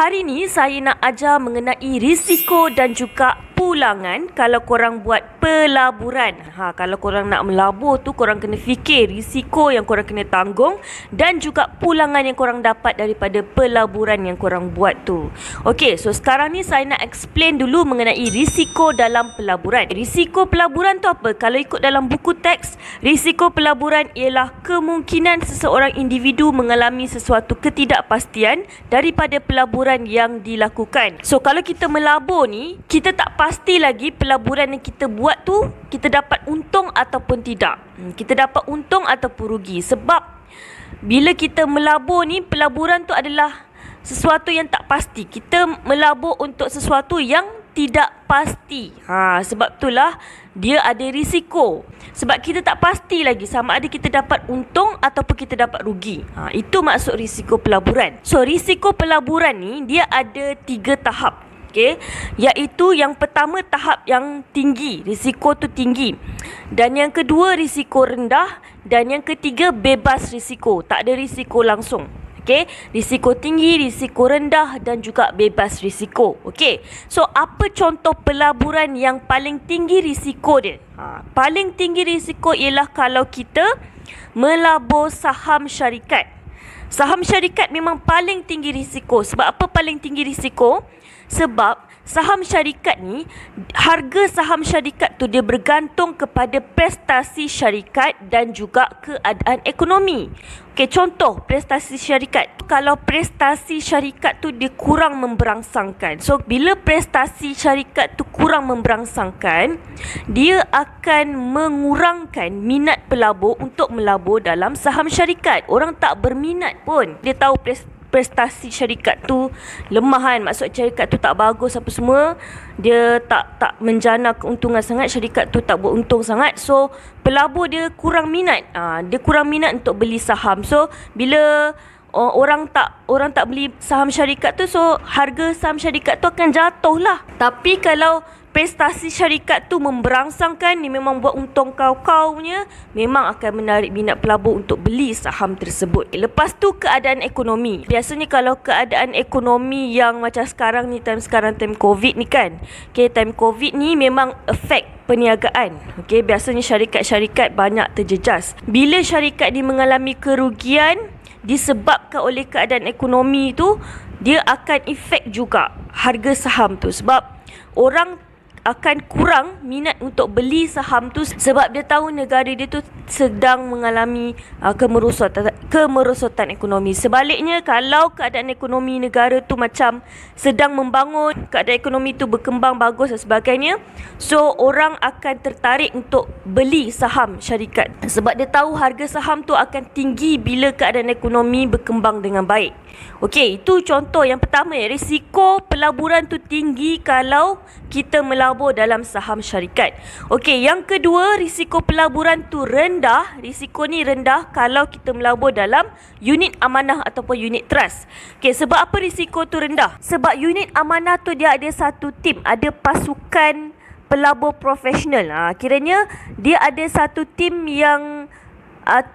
Hari ni saya nak ajar mengenai risiko dan juga pulangan kalau korang buat pelaburan. Kalau korang nak melabur tu korang kena fikir risiko yang korang kena tanggung dan juga pulangan yang korang dapat daripada pelaburan yang korang buat tu. Okey, so sekarang ni saya nak explain dulu mengenai risiko dalam pelaburan. Risiko pelaburan tu apa? Kalau ikut dalam buku teks, risiko pelaburan ialah kemungkinan seseorang individu mengalami sesuatu ketidakpastian daripada pelaburan yang dilakukan. So kalau kita melabur ni, kita tak pasti lagi pelaburan yang kita buat tu kita dapat untung ataupun tidak. Kita dapat untung ataupun rugi. Sebab bila kita melabur ni, pelaburan tu adalah sesuatu yang tak pasti. Kita melabur untuk sesuatu yang tidak pasti. Sebab itulah dia ada risiko. Sebab kita tak pasti lagi sama ada kita dapat untung ataupun kita dapat rugi. Itu maksud risiko pelaburan. So risiko pelaburan ni dia ada 3 tahap. Okay, iaitu yang pertama tahap yang tinggi, risiko tu tinggi. Dan yang kedua risiko rendah. Dan yang ketiga bebas risiko, tak ada risiko langsung. Okay, risiko tinggi, risiko rendah dan juga bebas risiko. Okay, so apa contoh pelaburan yang paling tinggi risiko dia? Paling tinggi risiko ialah kalau kita melabur saham syarikat. Saham syarikat memang paling tinggi risiko. Sebab apa paling tinggi risiko? Sebab saham syarikat ni, harga saham syarikat tu dia bergantung kepada prestasi syarikat dan juga keadaan ekonomi. Okey, contoh prestasi syarikat. Kalau prestasi syarikat tu dia kurang memberangsangkan. So bila prestasi syarikat tu kurang memberangsangkan, dia akan mengurangkan minat pelabur untuk melabur dalam saham syarikat. Orang tak berminat pun. Dia tahu prestasi syarikat tu lemah kan, maksud syarikat tu tak bagus apa semua, dia tak menjana keuntungan sangat, syarikat tu tak beruntung sangat, so pelabur dia kurang minat. Dia kurang minat untuk beli saham. So bila orang tak beli saham syarikat tu, so harga saham syarikat tu akan jatuh lah. Tapi kalau prestasi syarikat tu memberangsangkan, ni memang buat untung kau-kaunya, memang akan menarik minat pelabur untuk beli saham tersebut. Lepas tu keadaan ekonomi. Biasanya kalau keadaan ekonomi yang macam sekarang ni, time COVID ni kan. Okay, time COVID ni memang affect perniagaan. Okay, biasanya syarikat-syarikat banyak terjejas. Bila syarikat ni mengalami kerugian disebabkan oleh keadaan ekonomi tu, dia akan efek juga harga saham tu. Sebab orang akan kurang minat untuk beli saham tu sebab dia tahu negara dia tu sedang mengalami kemerosotan ekonomi. Sebaliknya, kalau keadaan ekonomi negara tu macam sedang membangun, keadaan ekonomi tu berkembang bagus dan sebagainya, so orang akan tertarik untuk beli saham syarikat sebab dia tahu harga saham tu akan tinggi bila keadaan ekonomi berkembang dengan baik. Okey, itu contoh yang pertama ya, risiko pelaburan tu tinggi kalau kita melabur dalam saham syarikat. Okey, yang kedua, risiko pelaburan tu rendah. Risiko ni rendah kalau kita melabur dalam unit amanah ataupun unit trust. Okey, sebab apa risiko tu rendah? Sebab unit amanah tu dia ada satu tim, ada pasukan pelabur profesional. Kiranya dia ada satu tim yang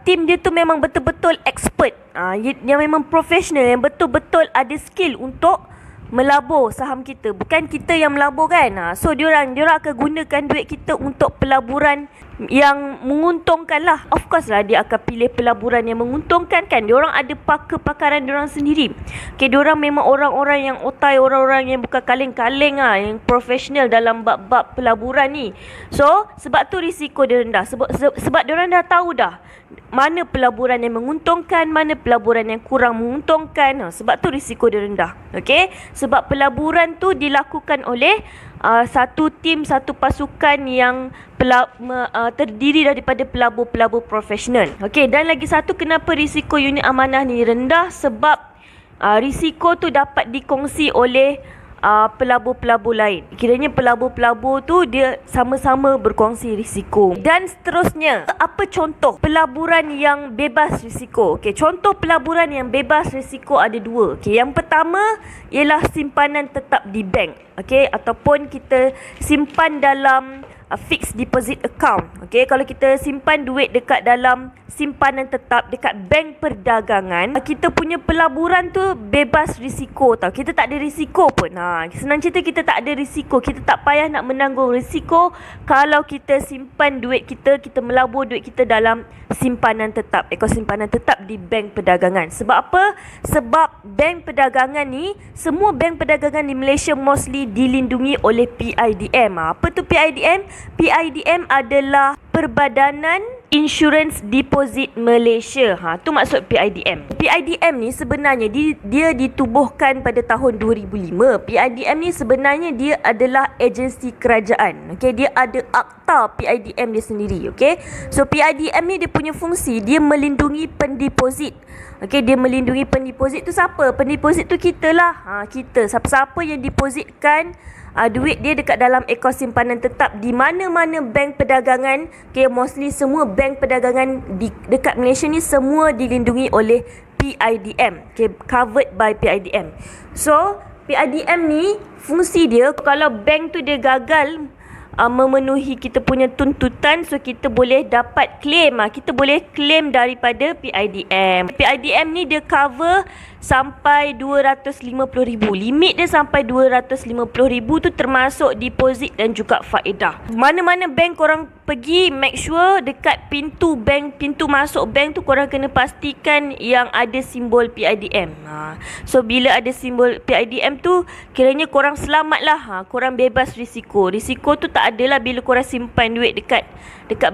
tim dia tu memang betul-betul expert, yang memang profesional, yang betul-betul ada skill untuk melabur saham kita. Bukan kita yang melabur kan. So diorang akan gunakan duit kita untuk pelaburan yang menguntungkan lah. Of course lah dia akan pilih pelaburan yang menguntungkan kan. Diorang ada pakar-pakaran diorang sendiri. Okay, diorang memang orang-orang yang otai, orang-orang yang bukan kaleng-kaleng yang profesional dalam bab-bab pelaburan ni. So sebab tu risiko dia rendah. Sebab diorang dah tahu dah mana pelaburan yang menguntungkan, mana pelaburan yang kurang menguntungkan. Sebab tu risiko dia rendah. Okay, sebab pelaburan tu dilakukan oleh satu tim, satu pasukan yang terdiri daripada pelabur-pelabur profesional. Okey, dan lagi satu, kenapa risiko unit amanah ni rendah? Sebab risiko tu dapat dikongsi oleh pelabur-pelabur lain. Kiranya pelabur-pelabur tu dia sama-sama berkongsi risiko. Dan seterusnya, apa contoh pelaburan yang bebas risiko? Okey, contoh pelaburan yang bebas risiko ada 2. Okey, yang pertama ialah simpanan tetap di bank. Okey, ataupun kita simpan dalam fixed deposit account. Okey, kalau kita simpan duit dekat dalam simpanan tetap dekat bank perdagangan, kita punya pelaburan tu bebas risiko tau. Kita tak ada risiko pun. Senang cerita, kita tak ada risiko. Kita tak payah nak menanggung risiko kalau kita simpan duit kita, kita melabur duit kita dalam simpanan tetap, akaun simpanan tetap di bank perdagangan. Sebab apa? Sebab bank perdagangan ni, semua bank perdagangan di Malaysia mostly dilindungi oleh PIDM. Apa tu PIDM? PIDM adalah Perbadanan Insurans Deposit Malaysia. Tu maksud PIDM. PIDM ni sebenarnya dia ditubuhkan pada tahun 2005. PIDM ni sebenarnya dia adalah agensi kerajaan. Okey, dia ada akta PIDM dia sendiri. Okey. So PIDM ni dia punya fungsi, dia melindungi pendeposit. Okey, dia melindungi pendeposit tu siapa? Pendeposit tu kita lah. Kita, siapa-siapa yang depositkan duit dia dekat dalam akaun simpanan tetap di mana-mana bank perdagangan. Okay, mostly semua bank perdagangan dekat Malaysia ni semua dilindungi oleh PIDM. Okay, covered by PIDM. So PIDM ni fungsi dia, kalau bank tu dia gagal memenuhi kita punya tuntutan, so kita boleh dapat claim. Kita boleh claim daripada PIDM. PIDM ni dia cover sampai 250,000. Limit dia sampai 250,000 tu termasuk deposit dan juga faedah. Mana-mana bank korang pergi, make sure dekat pintu bank, pintu masuk bank tu korang kena pastikan yang ada simbol PIDM. So bila ada simbol PIDM tu, kiranya korang selamat lah. Korang bebas risiko. Risiko tu tak adalah bila korang simpan duit dekat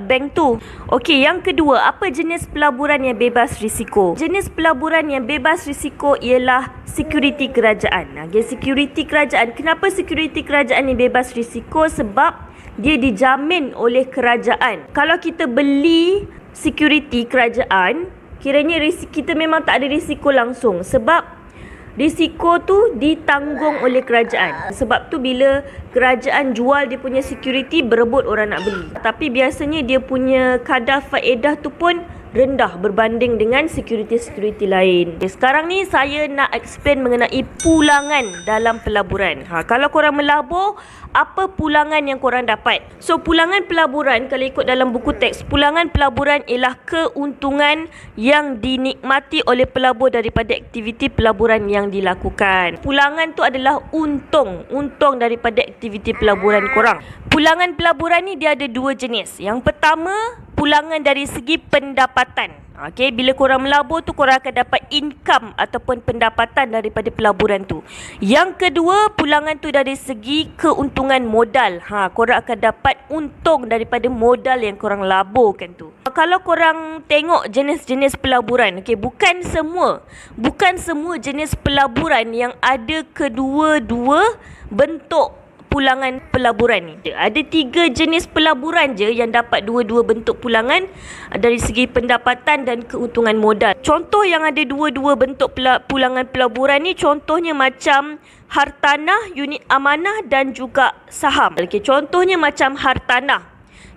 bank tu. Okey, yang kedua, apa jenis pelaburan yang bebas risiko? Jenis pelaburan yang bebas risiko ialah security kerajaan. Okay, security kerajaan. Kenapa security kerajaan ni bebas risiko? Sebab dia dijamin oleh kerajaan. Kalau kita beli security kerajaan, kiranya kita memang tak ada risiko langsung. Sebab risiko tu ditanggung oleh kerajaan. Sebab tu bila kerajaan jual dia punya security, berebut orang nak beli. Tapi biasanya dia punya kadar faedah tu pun rendah berbanding dengan security-security lain. Sekarang ni saya nak explain mengenai pulangan dalam pelaburan. Kalau korang melabur, apa pulangan yang korang dapat? So pulangan pelaburan, kalau ikut dalam buku teks, pulangan pelaburan ialah keuntungan yang dinikmati oleh pelabur daripada aktiviti pelaburan yang dilakukan. Pulangan tu adalah untung daripada aktiviti pelaburan korang. Pulangan pelaburan ni dia ada dua jenis. Yang pertama, pulangan dari segi pendapatan. Okey, bila korang melabur tu korang akan dapat income ataupun pendapatan daripada pelaburan tu. Yang kedua, pulangan tu dari segi keuntungan modal. Korang akan dapat untung daripada modal yang korang laburkan tu. Kalau korang tengok jenis-jenis pelaburan, okey, bukan semua jenis pelaburan yang ada kedua-dua bentuk pulangan pelaburan ni. Ada 3 jenis pelaburan je yang dapat dua-dua bentuk pulangan dari segi pendapatan dan keuntungan modal. Contoh yang ada dua-dua bentuk pulangan pelaburan ni, contohnya macam hartanah, unit amanah dan juga saham. Okey, contohnya macam hartanah.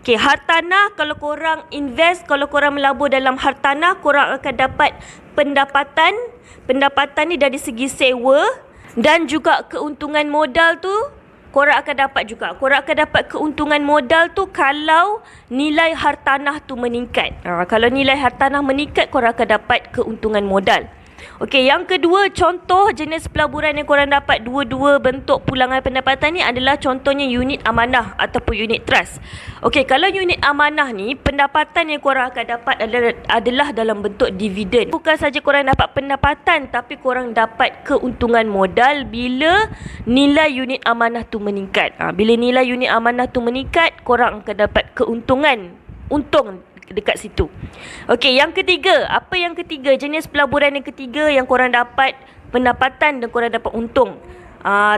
Okey, hartanah, kalau korang invest, kalau korang melabur dalam hartanah, korang akan dapat pendapatan. Pendapatan ni dari segi sewa dan juga keuntungan modal tu korang akan dapat juga. Korang akan dapat keuntungan modal tu kalau nilai hartanah tu meningkat. Kalau nilai hartanah meningkat, korang akan dapat keuntungan modal. Okey, yang kedua, contoh jenis pelaburan yang korang dapat dua-dua bentuk pulangan pendapatan ni adalah contohnya unit amanah ataupun unit trust. Okey, kalau unit amanah ni, pendapatan yang korang akan dapat adalah dalam bentuk dividen. Bukan saja korang dapat pendapatan, tapi korang dapat keuntungan modal bila nilai unit amanah tu meningkat. Bila nilai unit amanah tu meningkat, korang akan dapat untung dekat situ. Okey, yang ketiga. Apa yang ketiga? Jenis pelaburan yang ketiga yang korang dapat pendapatan dan korang dapat untung.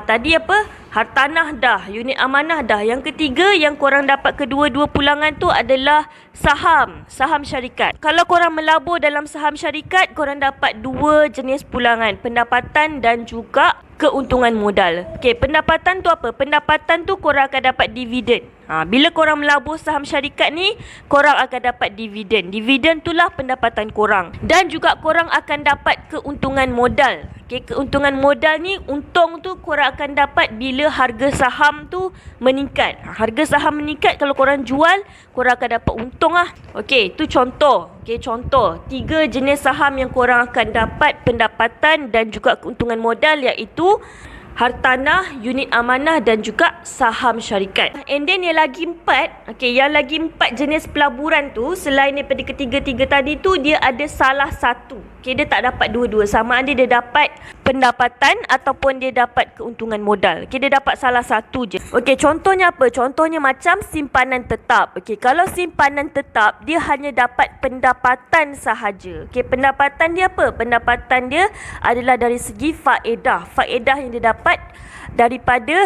Tadi apa? Hartanah dah, unit amanah dah. Yang ketiga yang korang dapat kedua-dua pulangan tu adalah saham syarikat. Kalau korang melabur dalam saham syarikat, korang dapat dua jenis pulangan, pendapatan dan juga keuntungan modal. Okey, pendapatan tu apa? Pendapatan tu korang akan dapat dividen. Bila korang melabur saham syarikat ni, korang akan dapat dividen. Dividen itulah pendapatan korang. Dan juga korang akan dapat keuntungan modal. Okay, keuntungan modal ni, untung tu korang akan dapat bila harga saham tu meningkat. Harga saham meningkat, kalau korang jual, korang akan dapat untung lah. Okay, itu contoh. Okay, contoh 3 jenis saham yang korang akan dapat pendapatan dan juga keuntungan modal, iaitu hartanah, unit amanah dan juga saham syarikat. And then yang lagi 4, yang lagi 4 jenis pelaburan tu, selain daripada ketiga-tiga tadi tu, dia ada salah satu. Dia tak dapat dua-dua. Sama ada dia dapat pendapatan ataupun dia dapat keuntungan modal. Dia dapat salah satu je. Contohnya apa? Contohnya macam simpanan tetap. Kalau simpanan tetap, dia hanya dapat pendapatan sahaja. Pendapatan dia apa? Pendapatan dia adalah dari segi faedah. Faedah yang dia dapat daripada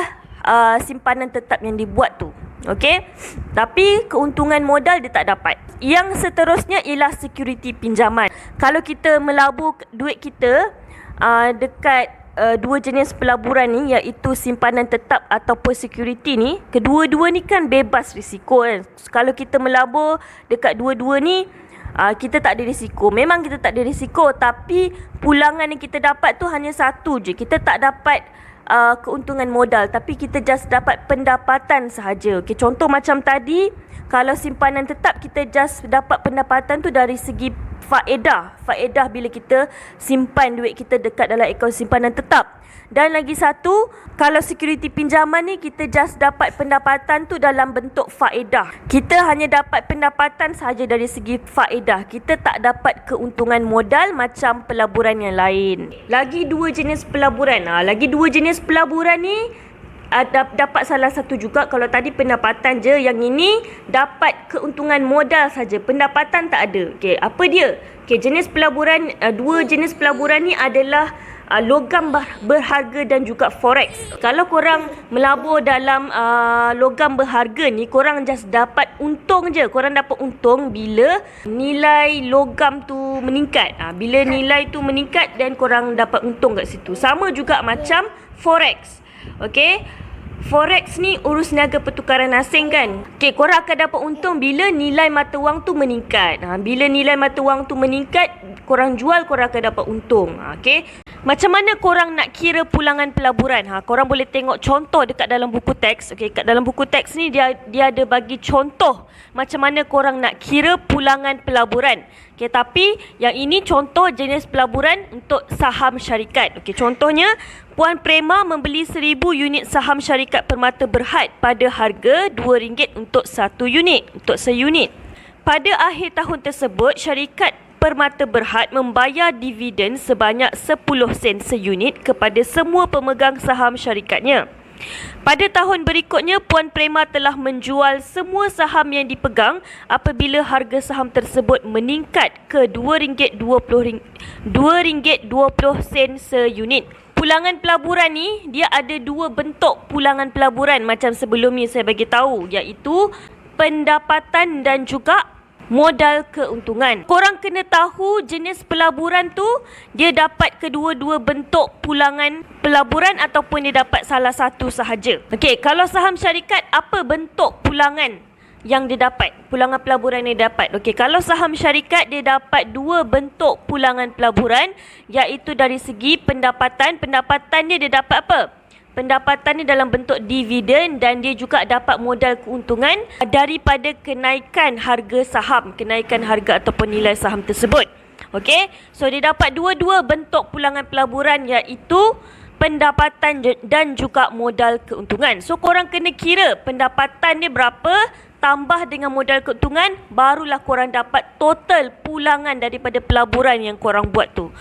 simpanan tetap yang dibuat tu. Tapi keuntungan modal dia tak dapat. Yang seterusnya ialah security pinjaman. Kalau kita melabur duit kita dekat dua jenis pelaburan ni, iaitu simpanan tetap ataupun security ni, kedua-dua ni kan bebas risiko kan. Kalau kita melabur dekat dua-dua ni, kita tak ada risiko. Memang kita tak ada risiko, tapi pulangan yang kita dapat tu hanya satu je. Kita tak dapat keuntungan modal, tapi kita just dapat pendapatan sahaja. Contoh macam tadi, kalau simpanan tetap, kita just dapat pendapatan tu dari segi faedah. Faedah bila kita simpan duit kita dekat dalam akaun simpanan tetap. Dan lagi satu, kalau security pinjaman ni, kita just dapat pendapatan tu dalam bentuk faedah. Kita hanya dapat pendapatan sahaja dari segi faedah. Kita tak dapat keuntungan modal macam pelaburan yang lain. Lagi 2 jenis pelaburan. Lagi 2 jenis pelaburan ni dapat salah satu juga. Kalau tadi pendapatan je, yang ini dapat keuntungan modal saja, pendapatan tak ada. Apa dia? Jenis pelaburan, 2 jenis pelaburan ni adalah logam berharga dan juga forex. Kalau korang melabur dalam logam berharga ni, korang just dapat untung je. Korang dapat untung bila nilai logam tu meningkat. Bila nilai tu meningkat, dan korang dapat untung kat situ. Sama juga macam forex. Forex ni urus niaga pertukaran asing kan. Korang akan dapat untung bila nilai mata wang tu meningkat. Bila nilai mata wang tu meningkat, korang jual, korang akan dapat untung. Macam mana korang nak kira pulangan pelaburan? Korang boleh tengok contoh dekat dalam buku teks. Kat dalam buku teks ni dia ada bagi contoh macam mana korang nak kira pulangan pelaburan. Tapi yang ini contoh jenis pelaburan untuk saham syarikat. Contohnya, Puan Prema membeli 1000 unit saham syarikat Permata Berhad pada harga RM2 untuk 1 unit, untuk seunit. Pada akhir tahun tersebut, syarikat Permata Berhad membayar dividen sebanyak 10 sen seunit kepada semua pemegang saham syarikatnya. Pada tahun berikutnya, Puan Prema telah menjual semua saham yang dipegang apabila harga saham tersebut meningkat ke RM2.20 seunit. Pulangan pelaburan ni, dia ada 2 bentuk pulangan pelaburan macam sebelum ni saya bagi tahu, iaitu pendapatan dan juga modal keuntungan. Korang kena tahu jenis pelaburan tu, dia dapat kedua-dua bentuk pulangan pelaburan ataupun dia dapat salah satu sahaja. Kalau saham syarikat, apa bentuk pulangan yang dia dapat? Pulangan pelaburan yang dia dapat. Kalau saham syarikat, dia dapat 2 bentuk pulangan pelaburan, iaitu dari segi pendapatan. Pendapatan dia dapat apa? Pendapatan ni dalam bentuk dividen, dan dia juga dapat modal keuntungan daripada kenaikan harga saham, kenaikan harga ataupun nilai saham tersebut. So dia dapat dua-dua bentuk pulangan pelaburan, iaitu pendapatan dan juga modal keuntungan. So korang kena kira pendapatan dia berapa, tambah dengan modal keuntungan, barulah korang dapat total pulangan daripada pelaburan yang korang buat tu.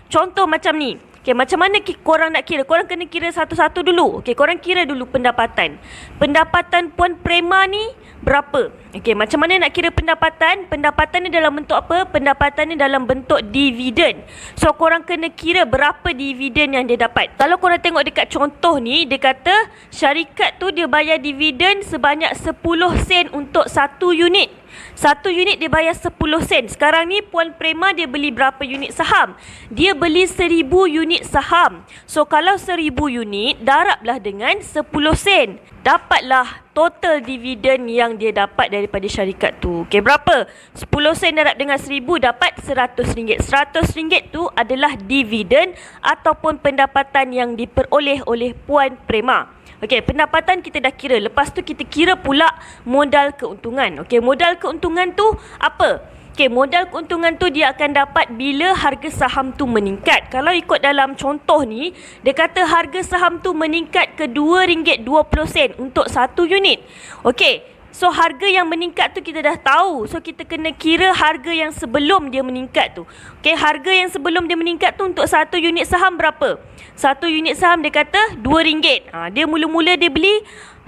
Contoh macam ni. Macam mana korang nak kira? Korang kena kira satu-satu dulu. Korang kira dulu pendapatan. Pendapatan Puan Prema ni berapa? Macam mana nak kira pendapatan? Pendapatan ni dalam bentuk apa? Pendapatan ni dalam bentuk dividen. So korang kena kira berapa dividen yang dia dapat. Kalau korang tengok dekat contoh ni, dia kata syarikat tu dia bayar dividen sebanyak 10 sen untuk 1 unit. 1 unit dia bayar 10 sen. Sekarang ni Puan Prema dia beli berapa unit saham? Dia beli 1000 unit saham. So kalau 1000 unit, darablah dengan 10 sen. Dapatlah total dividen yang dia dapat daripada syarikat tu. Okey, berapa? 10 sen darab dengan 1000 dapat RM100. RM100 tu adalah dividen ataupun pendapatan yang diperoleh oleh Puan Prema. Okey, pendapatan kita dah kira. Lepas tu kita kira pula modal keuntungan. Okey, modal keuntungan tu apa? Okey, modal keuntungan tu dia akan dapat bila harga saham tu meningkat. Kalau ikut dalam contoh ni, dia kata harga saham tu meningkat ke RM2.20 untuk 1 unit. Okey, so harga yang meningkat tu kita dah tahu. So kita kena kira harga yang sebelum dia meningkat tu. Okey, harga yang sebelum dia meningkat tu untuk 1 unit saham berapa? 1 unit saham dia kata RM2. Dia mula-mula dia beli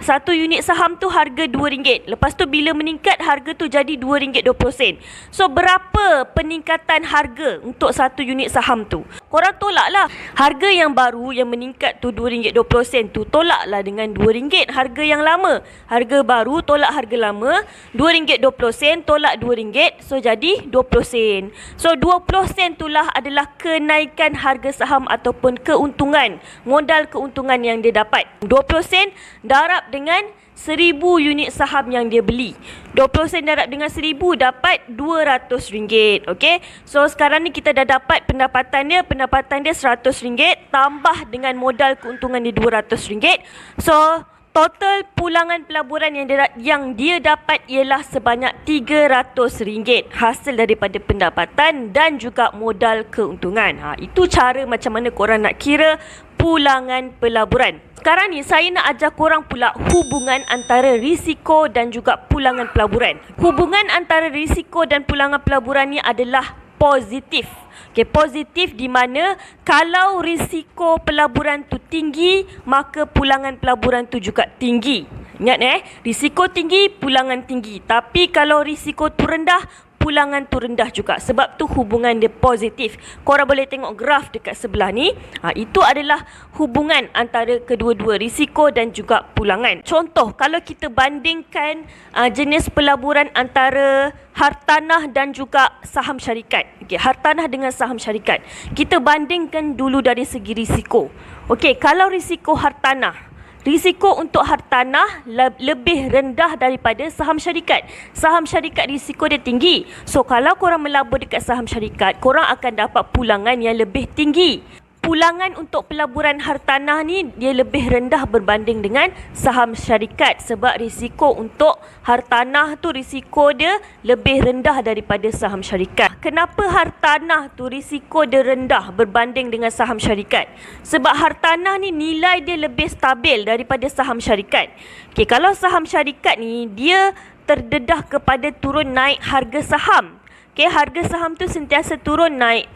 1 unit saham tu harga RM2. Lepas tu bila meningkat harga tu jadi RM2.20. So berapa peningkatan harga untuk 1 unit saham tu? Korang tolaklah. Harga yang baru yang meningkat tu RM2.20 tu tolaklah dengan RM2 harga yang lama. Harga baru tolak harga lama, RM2.20 tolak RM2. So jadi 20 sen. So 20 sen itulah adalah kenaikan harga saham ataupun keuntungan, modal keuntungan yang dia dapat. 20 sen darab dengan 1000 unit saham yang dia beli. 20 sen darab dengan 1000 dapat RM200. Okey. So sekarang ni kita dah dapat pendapatan dia RM100 tambah dengan modal keuntungan dia RM200. So total pulangan pelaburan yang dia dapat ialah sebanyak RM300 hasil daripada pendapatan dan juga modal keuntungan. Itu cara macam mana korang nak kira pulangan pelaburan. Sekarang ni saya nak ajar korang pula hubungan antara risiko dan juga pulangan pelaburan. Hubungan antara risiko dan pulangan pelaburan ni adalah positif. Okey, positif di mana kalau risiko pelaburan tu tinggi, maka pulangan pelaburan tu juga tinggi. Ingat risiko tinggi, pulangan tinggi. Tapi kalau risiko tu rendah, pulangan tu rendah juga. Sebab tu hubungan dia positif. Korang boleh tengok graf dekat sebelah ni. Itu adalah hubungan antara kedua-dua, risiko dan juga pulangan. Contoh, kalau kita bandingkan jenis pelaburan antara hartanah dan juga saham syarikat. Okey, hartanah dengan saham syarikat. Kita bandingkan dulu dari segi risiko. Okey, kalau risiko hartanah, risiko untuk hartanah lebih rendah daripada saham syarikat. Saham syarikat risiko dia tinggi. So kalau korang melabur dekat saham syarikat, korang akan dapat pulangan yang lebih tinggi. Pulangan untuk pelaburan hartanah ni dia lebih rendah berbanding dengan saham syarikat sebab risiko untuk hartanah tu risiko dia lebih rendah daripada saham syarikat. Kenapa hartanah tu risiko dia rendah berbanding dengan saham syarikat? Sebab hartanah ni nilai dia lebih stabil daripada saham syarikat. Okey, kalau saham syarikat ni dia terdedah kepada turun naik harga saham. Okey, harga saham tu sentiasa turun naik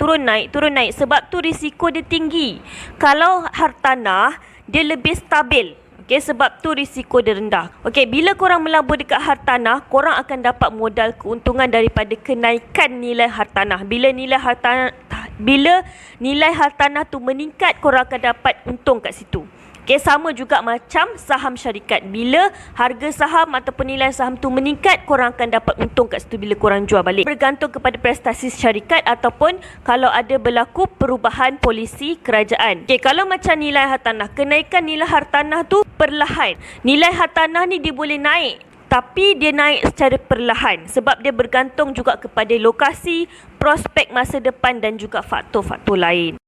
sebab tu risiko dia tinggi. Kalau hartanah dia lebih stabil. Okey, sebab tu risiko dia rendah. Okey, bila korang melabur dekat hartanah, korang akan dapat modal keuntungan daripada kenaikan nilai hartanah. Bila nilai hartanah tu meningkat, korang akan dapat untung kat situ. Okey, sama juga macam saham syarikat. Bila harga saham ataupun nilai saham tu meningkat, korang akan dapat untung kat situ bila korang jual balik. Bergantung kepada prestasi syarikat ataupun kalau ada berlaku perubahan polisi kerajaan. Okey, kalau macam nilai hartanah, kenaikan nilai hartanah tu perlahan. Nilai hartanah ni dia boleh naik, tapi dia naik secara perlahan sebab dia bergantung juga kepada lokasi, prospek masa depan dan juga faktor-faktor lain.